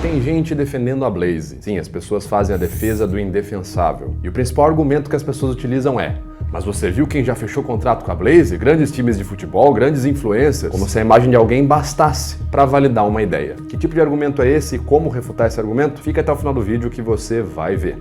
Tem gente defendendo a Blaze. Sim, as pessoas fazem a defesa do indefensável. E o principal argumento que as pessoas utilizam é: mas você viu quem já fechou contrato com a Blaze? Grandes times de futebol, grandes influencers. Como se a imagem de alguém bastasse para validar uma ideia. Que tipo de argumento é esse e como refutar esse argumento? Fica até o final do vídeo que você vai ver.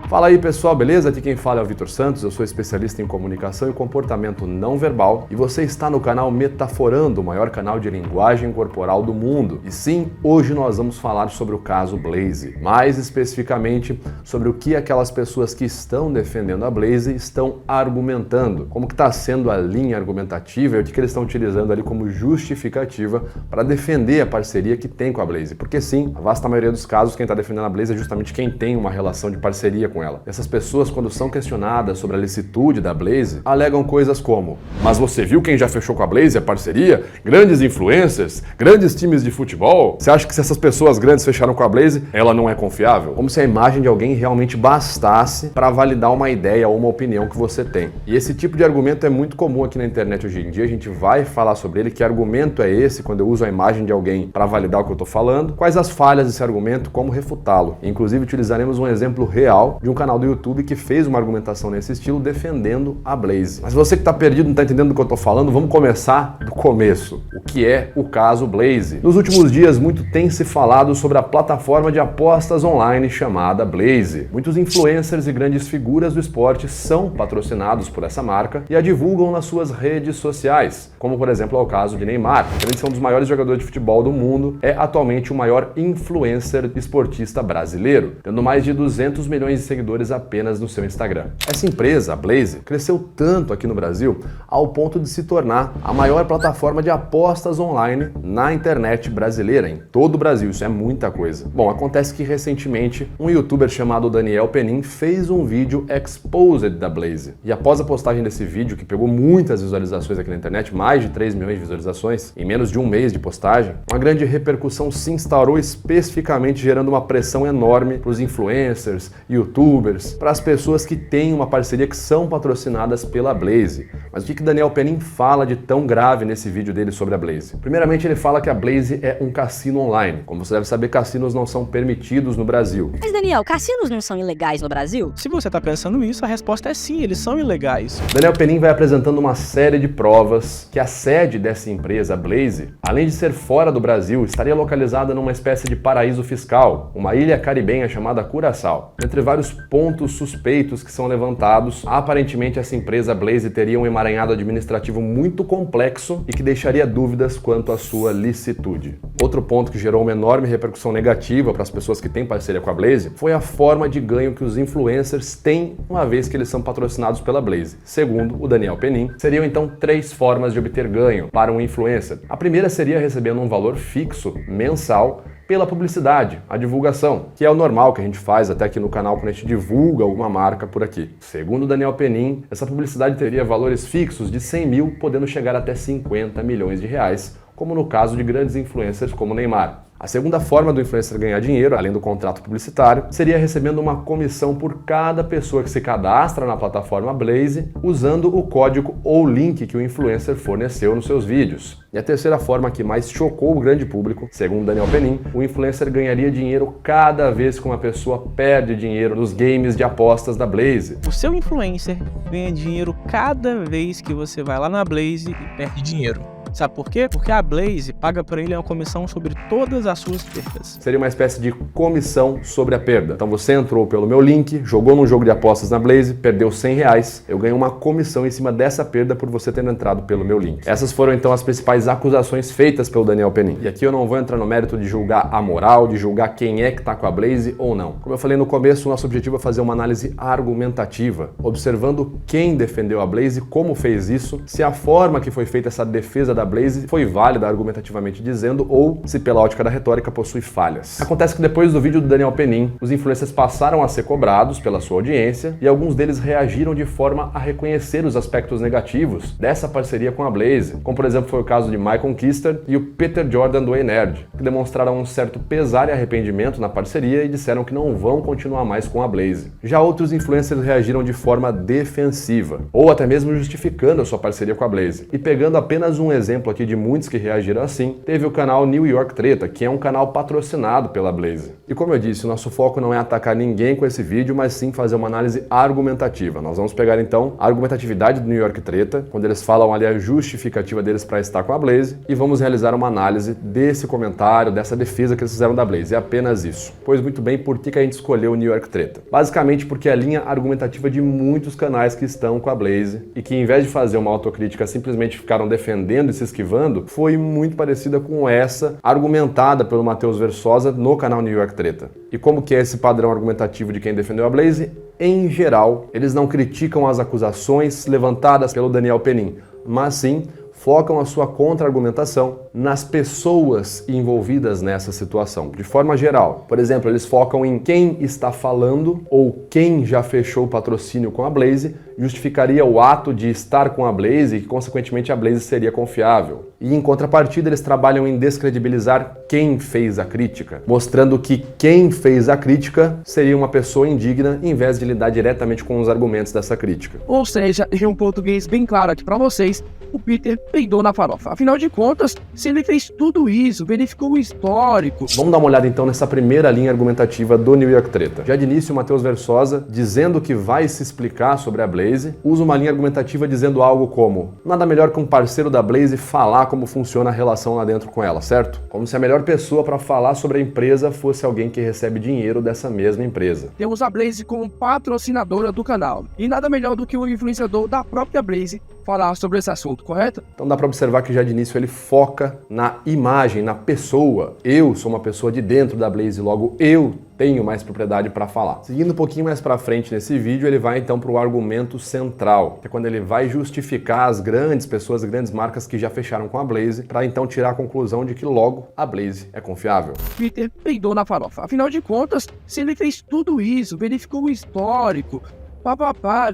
Fala aí pessoal, beleza? Aqui quem fala é o Vitor Santos, eu sou especialista em comunicação e comportamento não verbal e você está no canal Metaforando, o maior canal de linguagem corporal do mundo. E sim, hoje nós vamos falar sobre o caso Blaze, mais especificamente sobre o que aquelas pessoas que estão defendendo a Blaze estão argumentando, como que está sendo a linha argumentativa e o que eles estão utilizando ali como justificativa para defender a parceria que tem com a Blaze. Porque sim, a vasta maioria dos casos quem está defendendo a Blaze é justamente quem tem uma relação de parceria com ela. Essas pessoas, quando são questionadas sobre a licitude da Blaze, alegam coisas como: mas você viu quem já fechou com a Blaze a parceria? Grandes influencers? Grandes times de futebol? Você acha que se essas pessoas grandes fecharam com a Blaze, ela não é confiável? Como se a imagem de alguém realmente bastasse para validar uma ideia ou uma opinião que você tem. E esse tipo de argumento é muito comum aqui na internet hoje em dia, a gente vai falar sobre ele. Que argumento é esse quando eu uso a imagem de alguém para validar o que eu estou falando? Quais as falhas desse argumento? Como refutá-lo? Inclusive utilizaremos um exemplo real de um canal do YouTube que fez uma argumentação nesse estilo defendendo a Blaze. Mas você que está perdido, não está entendendo do que eu estou falando, vamos começar do começo. O que é o caso Blaze? Nos últimos dias, muito tem se falado sobre a plataforma de apostas online chamada Blaze. Muitos influencers e grandes figuras do esporte são patrocinados por essa marca e a divulgam nas suas redes sociais, como por exemplo é o caso de Neymar. Além de ser um dos maiores jogadores de futebol do mundo, é atualmente o maior influencer esportista brasileiro, tendo mais de 200 milhões de seguidores apenas no seu Instagram. Essa empresa, a Blaze, cresceu tanto aqui no Brasil ao ponto de se tornar a maior plataforma de apostas online na internet brasileira, em todo o Brasil. Isso é muita coisa. Bom, acontece que recentemente um youtuber chamado Daniel Penin fez um vídeo exposed da Blaze. E após a postagem desse vídeo, que pegou muitas visualizações aqui na internet, mais de 3 milhões de visualizações, em menos de um mês de postagem, uma grande repercussão se instaurou, especificamente gerando uma pressão enorme para os influencers, youtubers, para as pessoas que têm uma parceria, que são patrocinadas pela Blaze. Mas o que Daniel Penin fala de tão grave nesse vídeo dele sobre a Blaze? Primeiramente, ele fala que a Blaze é um cassino online. Como você deve saber, cassinos não são permitidos no Brasil. Mas Daniel, cassinos não são ilegais no Brasil? Se você tá pensando isso, a resposta é sim, eles são ilegais. Daniel Penin vai apresentando uma série de provas que a sede dessa empresa, a Blaze, além de ser fora do Brasil, estaria localizada numa espécie de paraíso fiscal, uma ilha caribenha chamada Curaçao. Entre vários pontos suspeitos que são levantados, aparentemente essa empresa Blaze teria um emaranhado administrativo muito complexo e que deixaria dúvidas quanto à sua licitude. Outro ponto que gerou uma enorme repercussão negativa para as pessoas que têm parceria com a Blaze foi a forma de ganho que os influencers têm uma vez que eles são patrocinados pela Blaze. Segundo o Daniel Penin, seriam então 3 formas de obter ganho para um influencer. A primeira seria recebendo um valor fixo mensal pela publicidade, a divulgação, que é o normal que a gente faz até aqui no canal quando a gente divulga alguma marca por aqui. Segundo Daniel Penin, essa publicidade teria valores fixos de 100 mil, podendo chegar até 50 milhões de reais, como no caso de grandes influencers como Neymar. A segunda forma do influencer ganhar dinheiro, além do contrato publicitário, seria recebendo uma comissão por cada pessoa que se cadastra na plataforma Blaze, usando o código ou link que o influencer forneceu nos seus vídeos. E a terceira forma que mais chocou o grande público, segundo Daniel Penin, o influencer ganharia dinheiro cada vez que uma pessoa perde dinheiro nos games de apostas da Blaze. O seu influencer ganha dinheiro cada vez que você vai lá na Blaze e perde dinheiro. Sabe por quê? Porque a Blaze paga para ele uma comissão sobre todas as suas perdas. Seria uma espécie de comissão sobre a perda. Então você entrou pelo meu link, jogou num jogo de apostas na Blaze, perdeu 100 reais, eu ganho uma comissão em cima dessa perda por você ter entrado pelo meu link. Essas foram então as principais acusações feitas pelo Daniel Penin. E aqui eu não vou entrar no mérito de julgar a moral, de julgar quem é que tá com a Blaze ou não. Como eu falei no começo, o nosso objetivo é fazer uma análise argumentativa, observando quem defendeu a Blaze, como fez isso, se a forma que foi feita essa defesa da da Blaze foi válida argumentativamente dizendo ou se pela ótica da retórica possui falhas. Acontece que depois do vídeo do Daniel Penin, os influencers passaram a ser cobrados pela sua audiência e alguns deles reagiram de forma a reconhecer os aspectos negativos dessa parceria com a Blaze, como por exemplo foi o caso de Michael Kister e o Peter Jordan do Ei Nerd, que demonstraram um certo pesar e arrependimento na parceria e disseram que não vão continuar mais com a Blaze. Já outros influencers reagiram de forma defensiva, ou até mesmo justificando a sua parceria com a Blaze. E pegando apenas um exemplo aqui de muitos que reagiram assim, teve o canal New York Treta, que é um canal patrocinado pela Blaze. E como eu disse, o nosso foco não é atacar ninguém com esse vídeo, mas sim fazer uma análise argumentativa. Nós vamos pegar então a argumentatividade do New York Treta, quando eles falam ali a justificativa deles para estar com a Blaze, e vamos realizar uma análise desse comentário, dessa defesa que eles fizeram da Blaze. É apenas isso. Pois muito bem, por que a gente escolheu o New York Treta? Basicamente porque a linha argumentativa de muitos canais que estão com a Blaze e que, em vez de fazer uma autocrítica, simplesmente ficaram defendendo e se esquivando, foi muito parecida com essa argumentada pelo Matheus Versosa no canal New York Treta. E como que é esse padrão argumentativo de quem defendeu a Blaze? Em geral, eles não criticam as acusações levantadas pelo Daniel Penin, mas sim focam a sua contra-argumentação nas pessoas envolvidas nessa situação, de forma geral. Por exemplo, eles focam em quem está falando ou quem já fechou o patrocínio com a Blaze, justificaria o ato de estar com a Blaze e que, consequentemente, a Blaze seria confiável. E, em contrapartida, eles trabalham em descredibilizar quem fez a crítica, mostrando que quem fez a crítica seria uma pessoa indigna, em vez de lidar diretamente com os argumentos dessa crítica. Ou seja, em um português bem claro aqui para vocês, o Peter peidou na farofa. Afinal de contas, se ele fez tudo isso, verificou o histórico... Vamos dar uma olhada então nessa primeira linha argumentativa do New York Treta. Já de início, o Matheus Versosa, dizendo que vai se explicar sobre a Blaze, usa uma linha argumentativa dizendo algo como: nada melhor que um parceiro da Blaze falar como funciona a relação lá dentro com ela, certo? Como se a melhor pessoa para falar sobre a empresa fosse alguém que recebe dinheiro dessa mesma empresa. Temos a Blaze como patrocinadora do canal, e nada melhor do que o influenciador da própria Blaze falar sobre esse assunto, correto? Então dá para observar que já de início ele foca na imagem, na pessoa. Eu sou uma pessoa de dentro da Blaze, logo eu tenho mais propriedade para falar. Seguindo um pouquinho mais para frente nesse vídeo, ele vai então para o argumento central, que é quando ele vai justificar as grandes pessoas, as grandes marcas que já fecharam com a Blaze, para então tirar a conclusão de que logo a Blaze é confiável. Peter peidou na farofa. Afinal de contas, se ele fez tudo isso, verificou o histórico,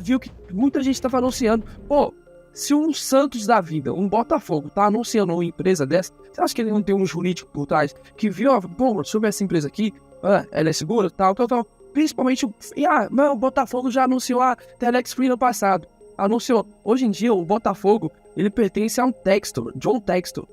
viu que muita gente estava anunciando, pô, se um Santos da vida, um Botafogo, tá anunciando uma empresa dessa, você acha que ele não tem um jurídico por trás que viu, bom, sobre essa empresa aqui, ela é segura, tal. Principalmente, o Botafogo já anunciou a Telex Free no passado. Anunciou. Hoje em dia, o Botafogo, ele pertence a um Textor, John Textor.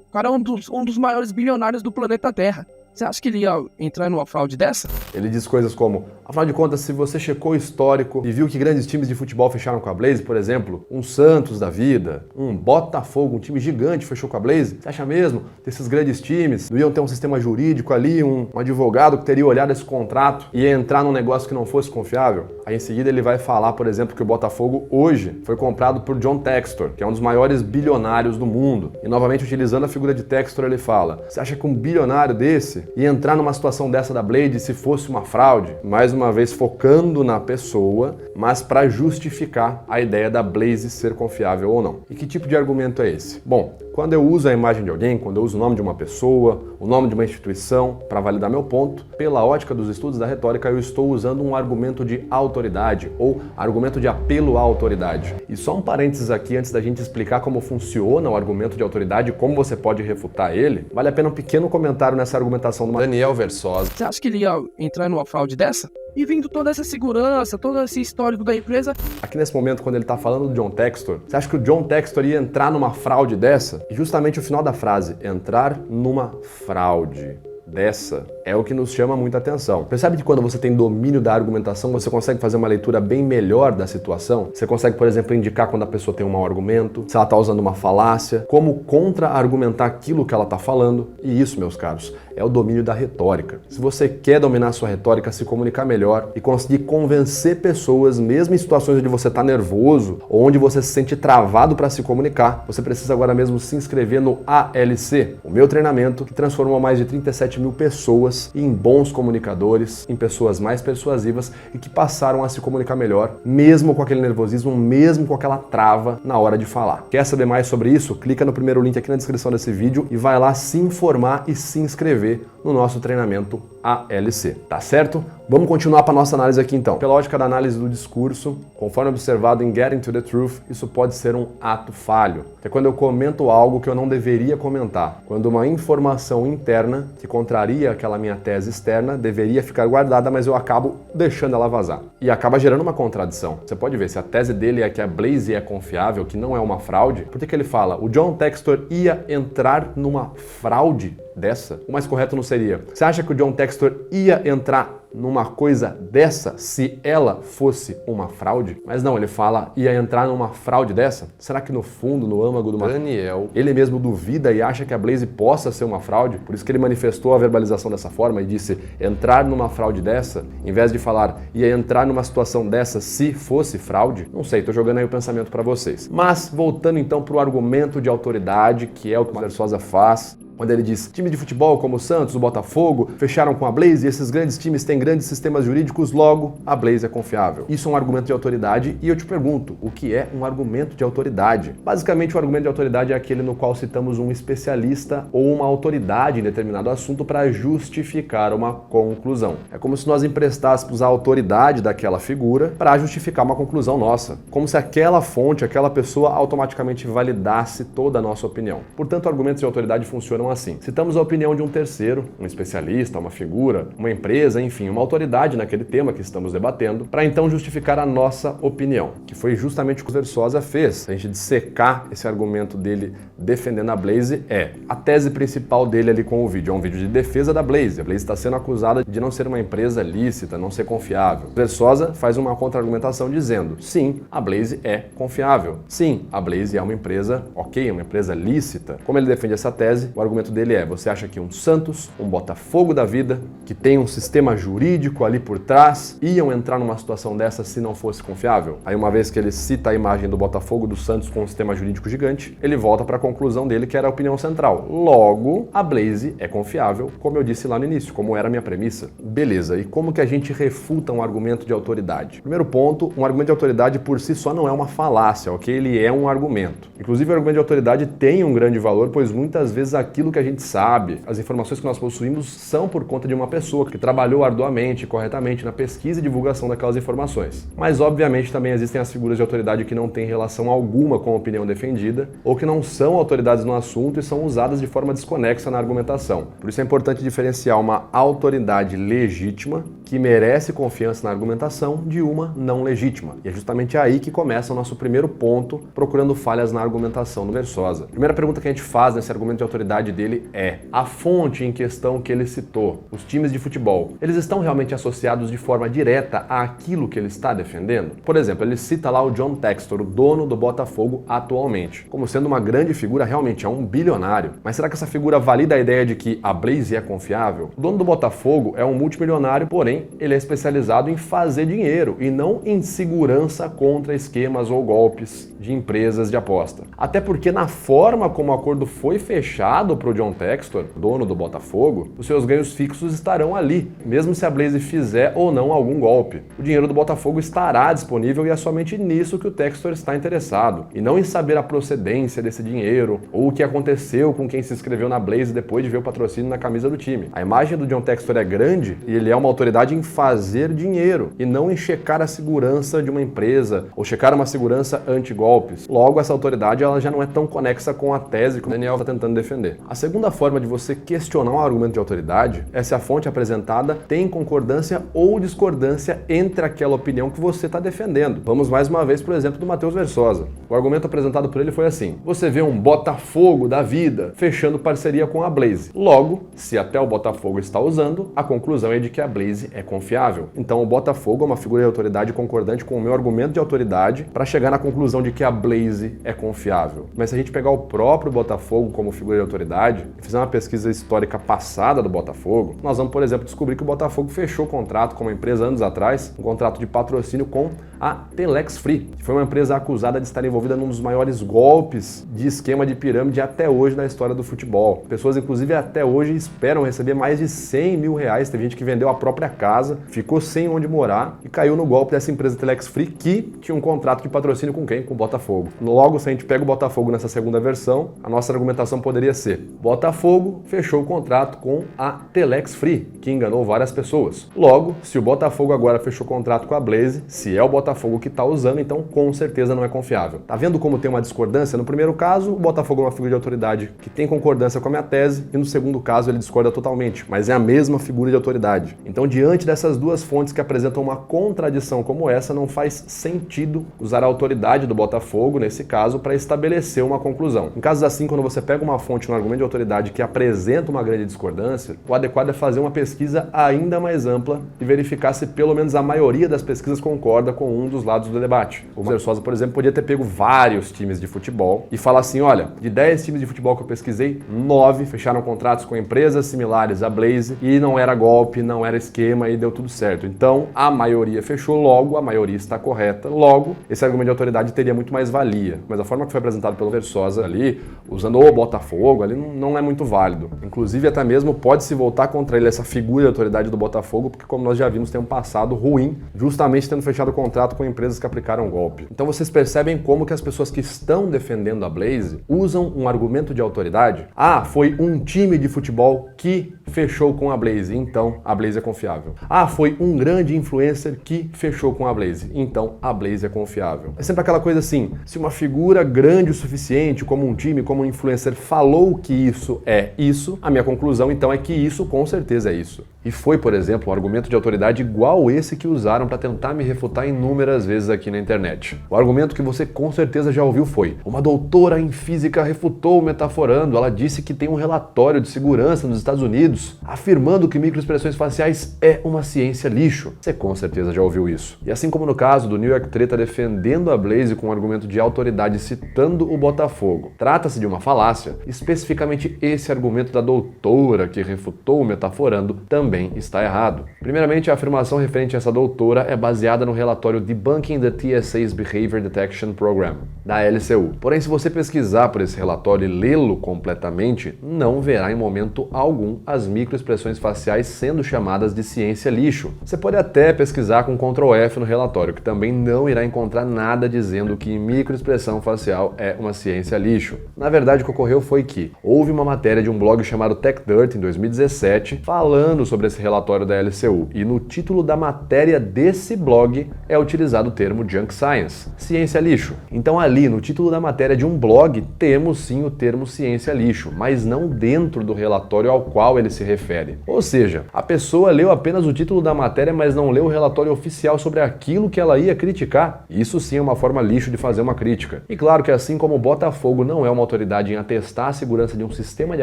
O cara é um dos maiores bilionários do planeta Terra. Você acha que ele ia entrar numa fraude dessa? Ele diz coisas como: afinal de contas, se você checou o histórico e viu que grandes times de futebol fecharam com a Blaze, por exemplo, um Santos da vida, um Botafogo, um time gigante fechou com a Blaze, você acha mesmo que esses grandes times não iam ter um sistema jurídico ali, um advogado que teria olhado esse contrato e ia entrar num negócio que não fosse confiável? Aí em seguida ele vai falar, por exemplo, que o Botafogo hoje foi comprado por John Textor, que é um dos maiores bilionários do mundo. E novamente, utilizando a figura de Textor, ele fala: você acha que um bilionário desse e entrar numa situação dessa da Blaze se fosse uma fraude? Mais uma vez focando na pessoa, mas para justificar a ideia da Blaze ser confiável ou não. E que tipo de argumento é esse? Bom, quando eu uso a imagem de alguém, quando eu uso o nome de uma pessoa, o nome de uma instituição para validar meu ponto, pela ótica dos estudos da retórica, eu estou usando um argumento de autoridade ou argumento de apelo à autoridade. E só um parênteses aqui antes da gente explicar como funciona o argumento de autoridade e como você pode refutar ele, vale a pena um pequeno comentário nessa argumentação do Daniel Versosa. Você acha que ele ia entrar numa fraude dessa? E vindo toda essa segurança, todo esse histórico da empresa... Aqui nesse momento, quando ele tá falando do John Textor, você acha que o John Textor ia entrar numa fraude dessa? E justamente o final da frase, entrar numa fraude dessa, é o que nos chama muita atenção. Percebe que quando você tem domínio da argumentação, você consegue fazer uma leitura bem melhor da situação? Você consegue, por exemplo, indicar quando a pessoa tem um mau argumento, se ela está usando uma falácia, como contra-argumentar aquilo que ela está falando. E isso, meus caros, é o domínio da retórica. Se você quer dominar sua retórica, se comunicar melhor e conseguir convencer pessoas, mesmo em situações onde você está nervoso ou onde você se sente travado para se comunicar, você precisa agora mesmo se inscrever no ALC, o meu treinamento que transformou mais de 37 mil pessoas em bons comunicadores, em pessoas mais persuasivas e que passaram a se comunicar melhor, mesmo com aquele nervosismo, mesmo com aquela trava na hora de falar. Quer saber mais sobre isso? Clica no primeiro link aqui na descrição desse vídeo e vai lá se informar e se inscrever no nosso treinamento ALC, tá certo? Vamos continuar para a nossa análise aqui então. Pela lógica da análise do discurso, conforme observado em Getting to the Truth, isso pode ser um ato falho, que é quando eu comento algo que eu não deveria comentar, quando uma informação interna que contraria aquela minha tese externa deveria ficar guardada, mas eu acabo deixando ela vazar. E acaba gerando uma contradição. Você pode ver, se a tese dele é que a Blaze é confiável, que não é uma fraude, por que ele fala, o John Textor ia entrar numa fraude dessa? O mais correto não seria, você acha que o John Textor ia entrar numa coisa dessa se ela fosse uma fraude? Mas não, ele fala, ia entrar numa fraude dessa? Será que no fundo, no âmago do Daniel, ele mesmo duvida e acha que a Blaze possa ser uma fraude? Por isso que ele manifestou a verbalização dessa forma e disse, entrar numa fraude dessa, em vez de falar, ia entrar numa situação dessa se fosse fraude? Não sei, tô jogando aí o pensamento para vocês. Mas, voltando então para o argumento de autoridade, que é o que o Versosa faz, quando ele diz, time de futebol como o Santos, o Botafogo, fecharam com a Blaze e esses grandes times têm grandes sistemas jurídicos, logo a Blaze é confiável. Isso é um argumento de autoridade e eu te pergunto, o que é um argumento de autoridade? Basicamente, o argumento de autoridade é aquele no qual citamos um especialista ou uma autoridade em determinado assunto para justificar uma conclusão. É como se nós emprestássemos a autoridade daquela figura para justificar uma conclusão nossa. Como se aquela fonte, aquela pessoa automaticamente validasse toda a nossa opinião. Portanto, argumentos de autoridade funcionam assim. Citamos a opinião de um terceiro, um especialista, uma figura, uma empresa, enfim, uma autoridade naquele tema que estamos debatendo, para então justificar a nossa opinião, que foi justamente o que o Versosa fez. A gente dissecar esse argumento dele defendendo a Blaze a tese principal dele ali com o vídeo. É um vídeo de defesa da Blaze. A Blaze está sendo acusada de não ser uma empresa lícita, não ser confiável. O Versosa faz uma contra-argumentação dizendo, sim, a Blaze é confiável. Sim, a Blaze é uma empresa, ok, uma empresa lícita. Como ele defende essa tese, o argumento dele é, você acha que um Santos, um Botafogo da vida, que tem um sistema jurídico ali por trás, iam entrar numa situação dessa se não fosse confiável? Aí uma vez que ele cita a imagem do Botafogo, do Santos com um sistema jurídico gigante, ele volta para a conclusão dele que era a opinião central. Logo, a Blaze é confiável, como eu disse lá no início, como era a minha premissa. Beleza, e como que a gente refuta um argumento de autoridade? Primeiro ponto, um argumento de autoridade por si só não é uma falácia, ok? Ele é um argumento. Inclusive, o argumento de autoridade tem um grande valor, pois muitas vezes aquilo que a gente sabe, as informações que nós possuímos são por conta de uma pessoa que trabalhou arduamente, corretamente na pesquisa e divulgação daquelas informações. Mas, obviamente, também existem as figuras de autoridade que não têm relação alguma com a opinião defendida ou que não são autoridades no assunto e são usadas de forma desconexa na argumentação. Por isso é importante diferenciar uma autoridade legítima que merece confiança na argumentação de uma não legítima. E é justamente aí que começa o nosso primeiro ponto, procurando falhas na argumentação do Versosa. A primeira pergunta que a gente faz nesse argumento de autoridade dele é, a fonte em questão que ele citou, os times de futebol, eles estão realmente associados de forma direta àquilo que ele está defendendo? Por exemplo, ele cita lá o John Textor, o dono do Botafogo atualmente, como sendo uma grande figura, realmente é um bilionário. Mas será que essa figura valida a ideia de que a Blaze é confiável? O dono do Botafogo é um multimilionário, porém, ele é especializado em fazer dinheiro e não em segurança contra esquemas ou golpes de empresas de aposta. Até porque na forma como o acordo foi fechado para o John Textor, dono do Botafogo, os seus ganhos fixos estarão ali, mesmo se a Blaze fizer ou não algum golpe. O dinheiro do Botafogo estará disponível e é somente nisso que o Textor está interessado, e não em saber a procedência desse dinheiro ou o que aconteceu com quem se inscreveu na Blaze depois de ver o patrocínio na camisa do time. A imagem do John Textor é grande e ele é uma autoridade em fazer dinheiro e não em checar a segurança de uma empresa ou checar uma segurança anti-golpes. Logo, essa autoridade ela já não é tão conexa com a tese que o Daniel está tentando defender. A segunda forma de você questionar um argumento de autoridade é se a fonte apresentada tem concordância ou discordância entre aquela opinião que você está defendendo. Vamos mais uma vez para o exemplo do Matheus Versosa. O argumento apresentado por ele foi assim: você vê um Botafogo da vida fechando parceria com a Blaze. Logo, se até o Botafogo está usando, a conclusão é de que a Blaze é confiável. Então o Botafogo é uma figura de autoridade concordante com o meu argumento de autoridade para chegar na conclusão de que a Blaze é confiável. Mas se a gente pegar o próprio Botafogo como figura de autoridade, autoridade e fizer uma pesquisa histórica passada do Botafogo, nós vamos, por exemplo, descobrir que o Botafogo fechou contrato com uma empresa anos atrás, um contrato de patrocínio com a Telex Free, que foi uma empresa acusada de estar envolvida num dos maiores golpes de esquema de pirâmide até hoje na história do futebol. Pessoas, inclusive, até hoje esperam receber mais de 100 mil reais. Teve gente que vendeu a própria casa, ficou sem onde morar e caiu no golpe dessa empresa Telex Free, que tinha um contrato de patrocínio com quem? Com o Botafogo. Logo, se a gente pega o Botafogo nessa segunda versão, a nossa argumentação poderia ser: Botafogo fechou o contrato com a Telex Free, que enganou várias pessoas. Logo, se o Botafogo agora fechou contrato com a Blaze, se é o Botafogo que está usando, então com certeza não é confiável. Tá vendo como tem uma discordância? No primeiro caso, o Botafogo é uma figura de autoridade que tem concordância com a minha tese, e no segundo caso ele discorda totalmente, mas é a mesma figura de autoridade. Então, diante dessas duas fontes que apresentam uma contradição como essa, não faz sentido usar a autoridade do Botafogo, nesse caso, para estabelecer uma conclusão. Em casos assim, quando você pega uma fonte no argumento de autoridade que apresenta uma grande discordância, o adequado é fazer uma pesquisa ainda mais ampla e verificar se pelo menos a maioria das pesquisas concorda com um dos lados do debate. O Versosa, por exemplo, podia ter pego vários times de futebol e falar assim: olha, de 10 times de futebol que eu pesquisei, 9 fecharam contratos com empresas similares à Blaze e não era golpe, não era esquema e deu tudo certo. Então, a maioria fechou, logo a maioria está correta, logo esse argumento de autoridade teria muito mais valia. Mas a forma que foi apresentado pelo Versosa ali, usando o Botafogo, ali não é muito válido. Inclusive, até mesmo pode se voltar contra ele essa figura de autoridade do Botafogo, porque como nós já vimos, tem um passado ruim, justamente tendo fechado contrato com empresas que aplicaram golpe. Então vocês percebem como que as pessoas que estão defendendo a Blaze usam um argumento de autoridade. Ah, foi um time de futebol que fechou com a Blaze, então a Blaze é confiável. Ah, foi um grande influencer que fechou com a Blaze, então a Blaze é confiável. É sempre aquela coisa assim: se uma figura grande o suficiente, como um time, como um influencer, falou que isso é isso, a minha conclusão então é que isso com certeza é isso. E foi, por exemplo, um argumento de autoridade igual esse que usaram para tentar me refutar inúmeras vezes aqui na internet. O argumento que você com certeza já ouviu foi: uma doutora em física refutou o Metaforando. Ela disse que tem um relatório de segurança nos Estados Unidos afirmando que microexpressões faciais é uma ciência lixo. Você com certeza já ouviu isso. E assim como no caso do New York Treta defendendo a Blaze com um argumento de autoridade citando o Botafogo, trata-se de uma falácia, especificamente esse argumento da doutora que refutou o Metaforando também está errado. Primeiramente, a afirmação referente a essa doutora é baseada no relatório Debunking the TSA's Behavior Detection Program, da LCU. Porém, se você pesquisar por esse relatório e lê-lo completamente, não verá em momento algum as microexpressões faciais sendo chamadas de ciência lixo. Você pode até pesquisar com Ctrl F no relatório, que também não irá encontrar nada dizendo que microexpressão facial é uma ciência lixo. Na verdade, o que ocorreu foi que houve uma matéria de um blog chamado TechDirt em 2017 falando sobre esse relatório da LCU, e no título da matéria desse blog é utilizado o termo Junk Science, ciência lixo. Então ali no título da matéria de um blog temos sim o termo ciência lixo, mas não dentro do relatório ao qual ele se refere. Ou seja, a pessoa leu apenas o título da matéria, mas não leu o relatório oficial sobre aquilo que ela ia criticar. Isso sim é uma forma lixo de fazer uma crítica. E claro que assim como o Botafogo não é uma autoridade em atestar a segurança de um sistema de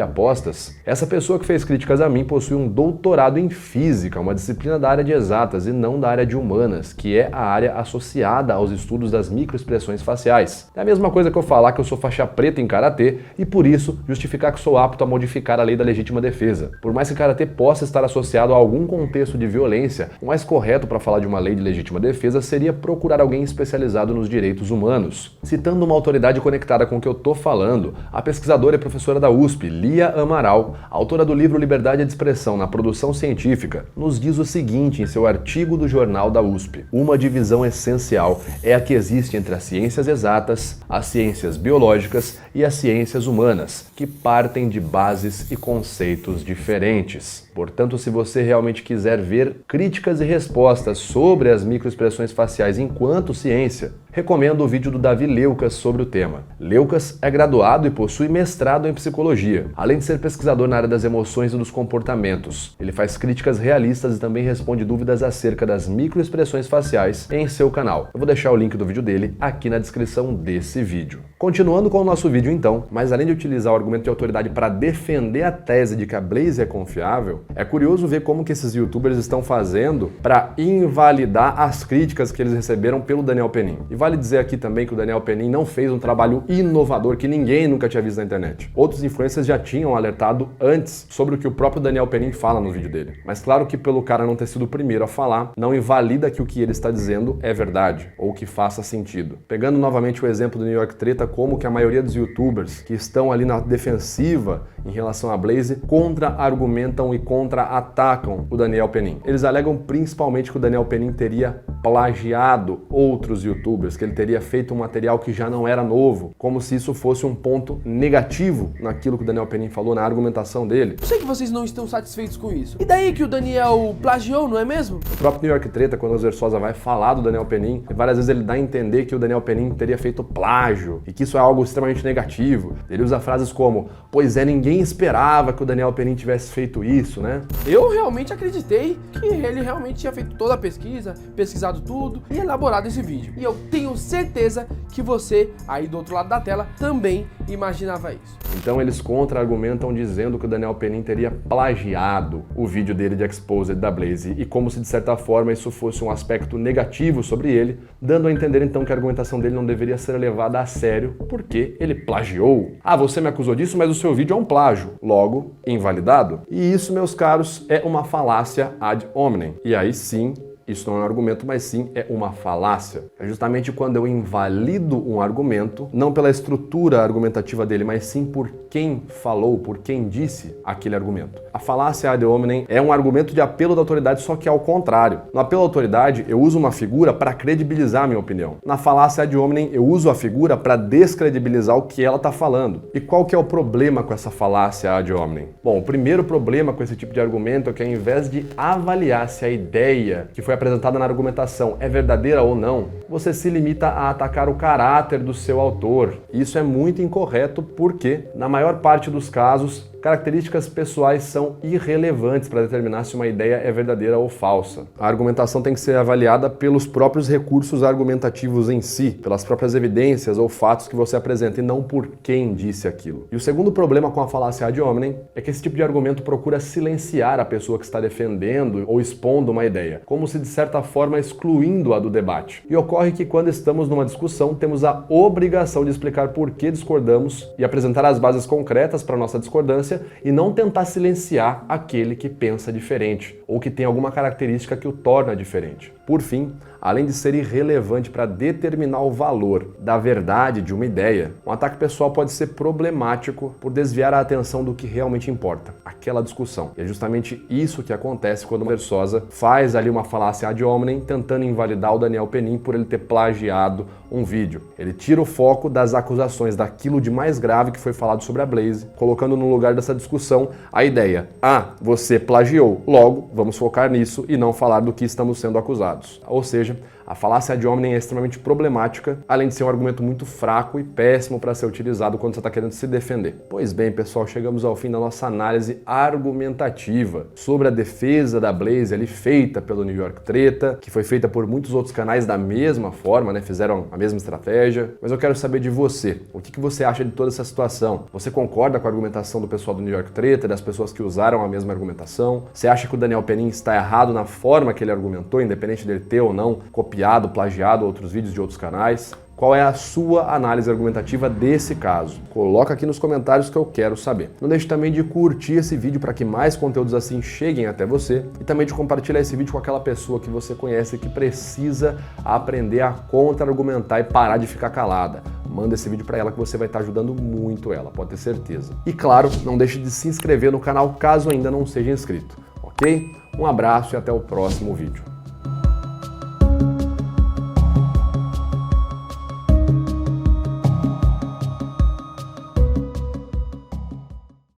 apostas, essa pessoa que fez críticas a mim possui um doutorado em física, uma disciplina da área de exatas e não da área de humanas, que é a área associada aos estudos das microexpressões faciais. É a mesma coisa que eu falar que eu sou faixa preta em karatê e por isso justificar que sou apto a modificar a lei da legítima defesa. Por mais que karatê possa estar associado a algum contexto de violência, o mais correto para falar de uma lei de legítima defesa seria procurar alguém especializado nos direitos humanos. Citando uma autoridade conectada com o que eu tô falando, a pesquisadora e professora da USP, Lia Amaral, autora do livro Liberdade de Expressão na Produção Científica, nos diz o seguinte em seu artigo do jornal da USP: uma divisão essencial é a que existe entre as ciências exatas, as ciências biológicas e as ciências humanas, que partem de bases e conceitos diferentes. Portanto, se você realmente quiser ver críticas e respostas sobre as microexpressões faciais enquanto ciência, recomendo o vídeo do Davi Leucas sobre o tema. Leucas é graduado e possui mestrado em psicologia, além de ser pesquisador na área das emoções e dos comportamentos. Ele faz críticas realistas e também responde dúvidas acerca das microexpressões faciais em seu canal. Eu vou deixar o link do vídeo dele aqui na descrição desse vídeo. Continuando com o nosso vídeo então, mas além de utilizar o argumento de autoridade para defender a tese de que a Blaze é confiável, é curioso ver como que esses youtubers estão fazendo para invalidar as críticas que eles receberam pelo Daniel Penin. E vale vale dizer aqui também que o Daniel Penin não fez um trabalho inovador que ninguém nunca tinha visto na internet. Outros influencers já tinham alertado antes sobre o que o próprio Daniel Penin fala no vídeo dele. Mas claro que pelo cara não ter sido o primeiro a falar, não invalida que o que ele está dizendo é verdade, ou que faça sentido. Pegando novamente o exemplo do New York Treta, como que a maioria dos youtubers que estão ali na defensiva em relação à Blaze contra-argumentam e contra-atacam o Daniel Penin. Eles alegam principalmente que o Daniel Penin teria plagiado outros youtubers, que ele teria feito um material que já não era novo, como se isso fosse um ponto negativo naquilo que o Daniel Penin falou, na argumentação dele. Eu sei que vocês não estão satisfeitos com isso. E daí que o Daniel plagiou, não é mesmo? O próprio New York Treta, quando o Versosa vai falar do Daniel Penin, várias vezes ele dá a entender que o Daniel Penin teria feito plágio e que isso é algo extremamente negativo. Ele usa frases como: pois é, ninguém esperava que o Daniel Penin tivesse feito isso, né? Eu realmente acreditei que ele realmente tinha feito toda a pesquisa, pesquisado tudo e elaborado esse vídeo. E eu tenho certeza que você, aí do outro lado da tela, também imaginava isso. Então eles contra-argumentam dizendo que o Daniel Penin teria plagiado o vídeo dele de Exposed da Blaze, e como se de certa forma isso fosse um aspecto negativo sobre ele, dando a entender então que a argumentação dele não deveria ser levada a sério porque ele plagiou. Ah, você me acusou disso, mas o seu vídeo é um plágio, logo invalidado. E isso, meus caros, é uma falácia ad hominem. E aí sim, isso não é um argumento, mas sim é uma falácia. É justamente quando eu invalido um argumento, não pela estrutura argumentativa dele, mas sim por quem falou, por quem disse aquele argumento. A falácia ad hominem é um argumento de apelo da autoridade, só que ao contrário. No apelo à autoridade, eu uso uma figura para credibilizar a minha opinião. Na falácia ad hominem, eu uso a figura para descredibilizar o que ela está falando. E qual que é o problema com essa falácia ad hominem? Bom, o primeiro problema com esse tipo de argumento é que ao invés de avaliar se a ideia que foi apresentada na argumentação é verdadeira ou não, você se limita a atacar o caráter do seu autor. Isso é muito incorreto porque, na maior parte dos casos, características pessoais são irrelevantes para determinar se uma ideia é verdadeira ou falsa. A argumentação tem que ser avaliada pelos próprios recursos argumentativos em si, pelas próprias evidências ou fatos que você apresenta, e não por quem disse aquilo. E o segundo problema com a falácia ad hominem é que esse tipo de argumento procura silenciar a pessoa que está defendendo ou expondo uma ideia, como se de certa forma excluindo-a do debate. E ocorre que quando estamos numa discussão, temos a obrigação de explicar por que discordamos e apresentar as bases concretas para nossa discordância, e não tentar silenciar aquele que pensa diferente ou que tem alguma característica que o torna diferente. Por fim, além de ser irrelevante para determinar o valor da verdade de uma ideia, um ataque pessoal pode ser problemático por desviar a atenção do que realmente importa, aquela discussão. E é justamente isso que acontece quando o Versosa faz ali uma falácia ad hominem, tentando invalidar o Daniel Penin por ele ter plagiado um vídeo. Ele tira o foco das acusações, daquilo de mais grave que foi falado sobre a Blaze, colocando no lugar dessa discussão a ideia: ah, você plagiou, logo vamos focar nisso e não falar do que estamos sendo acusados. Ou seja, a falácia ad hominem é extremamente problemática, além de ser um argumento muito fraco e péssimo para ser utilizado quando você está querendo se defender. Pois bem, pessoal, chegamos ao fim da nossa análise argumentativa sobre a defesa da Blaze ali feita pelo New York Treta, que foi feita por muitos outros canais da mesma forma, né? Fizeram a mesma estratégia. Mas eu quero saber de você. O que você acha de toda essa situação? Você concorda com a argumentação do pessoal do New York Treta, das pessoas que usaram a mesma argumentação? Você acha que o Daniel Penin está errado na forma que ele argumentou, independente dele ter ou não copiado, plagiado outros vídeos de outros canais? Qual é a sua análise argumentativa desse caso? Coloca aqui nos comentários que eu quero saber. Não deixe também de curtir esse vídeo para que mais conteúdos assim cheguem até você, e também de compartilhar esse vídeo com aquela pessoa que você conhece que precisa aprender a contra-argumentar e parar de ficar calada. Manda esse vídeo para ela que você vai estar ajudando muito ela, pode ter certeza. E claro, não deixe de se inscrever no canal caso ainda não seja inscrito, ok? Um abraço e até o próximo vídeo.